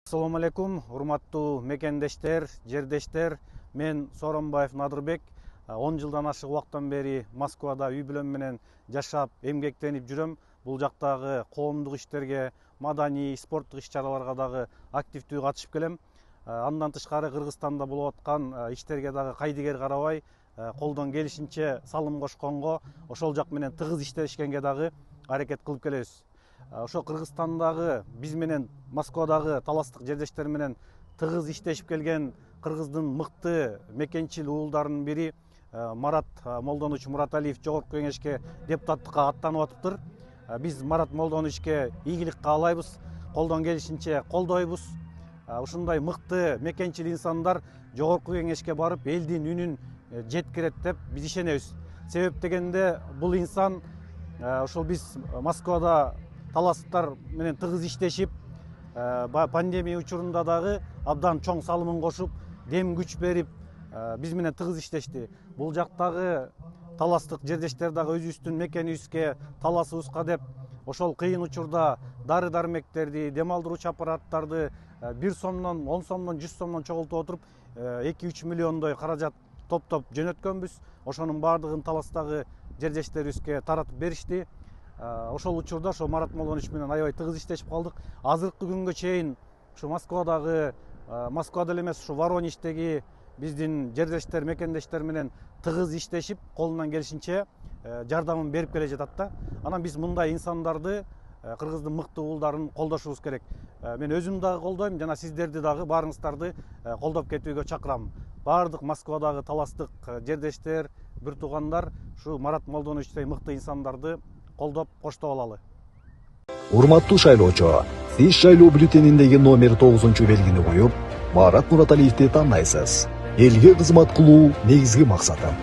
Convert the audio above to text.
Assalamu алейкум, урматтуу мекендештер, жердештер. Мен Сооронбаев Надырбек. 10 жылдан ашык убакыттан бери Москвада үй бүлөм менен жашап, эмгектенип жүрөм. Бул жактагы коомдук иштерге, маданий, спорттук иш-чараларга дагы активдүү катышып келем. Андан тышкары Кыргызстанда болуп аткан иштерге дагы кайдыгер карабай, колдон келишинче салым кошконго, ошол жак менен тыгыз иштешкенге дагы аракет кылып келебиз. Ошо Кыргызстандагы биз менен Москвадагы таластык жердештер менен тыгыз иштешип келген Кыргыздын мыкты мекенчил уулдарынын бири Марат Молдонович Мураталиев жогорку кеңешке депутаттыкка аттанып атыптыр. Биз Марат Молдоновичке ийгилик каалайбыз, колдон келишинче колдойбуз. Ушундай мыкты мекенчил инсандар жогорку кеңешке барып элдин үнүн жеткирет деп биз ишенебиз. Себеп дегенде бул инсан ошол биз Москвада таластар менен тыгыз иштешип, пандемия учурунда дагы абдан чоң салымын кошуп, дем күч берип, биз менен тыгыз иштешти. Бул жактагы таластык жердештер дагы өзүбүздүн мекенибизге, таласыбызга деп ошол кыйын учурда дары дармектерди, дем алдыруучу аппараттарды 1 сомдон, 10 сомдон, 100 сомдон чогултуп отуруп, 2-3 миллиондой каражат топтоп жөнөткөнбүз. Ошонун баардыгын таластагы жердештерибизге таратып беришти. Ошол учурда ошо Марат Молдонович менен аябай тыгыз иштешип калдык. Азыркы күнгө чейин ушу Москвада эле эмес, ушу Воронеждеги биздин жердештер, мекендештер менен тыгыз иштешип, колунан келишинче жардамын берип келе жатат да. Анан биз мындай инсандарды, Кыргыздын мыкты уулдарын колдошубуз керек. Мен өзүм дагы колдойм, жана сиздерди дагы баарыңыздарды колдоп кетүүгө чакырам. Баардык Москвадагы таластык жердештер, бир туугандар ушу Марат Молдоновичтей мыкты инсандарды колдоп коштоп алалы. Урматтуу шайлоочу, сиз шайлоо бюллетениндеги номер 9-белгини коюп, Марат Мураталиевди тандайсыз. Элге кызмат кылуу негизги максатым.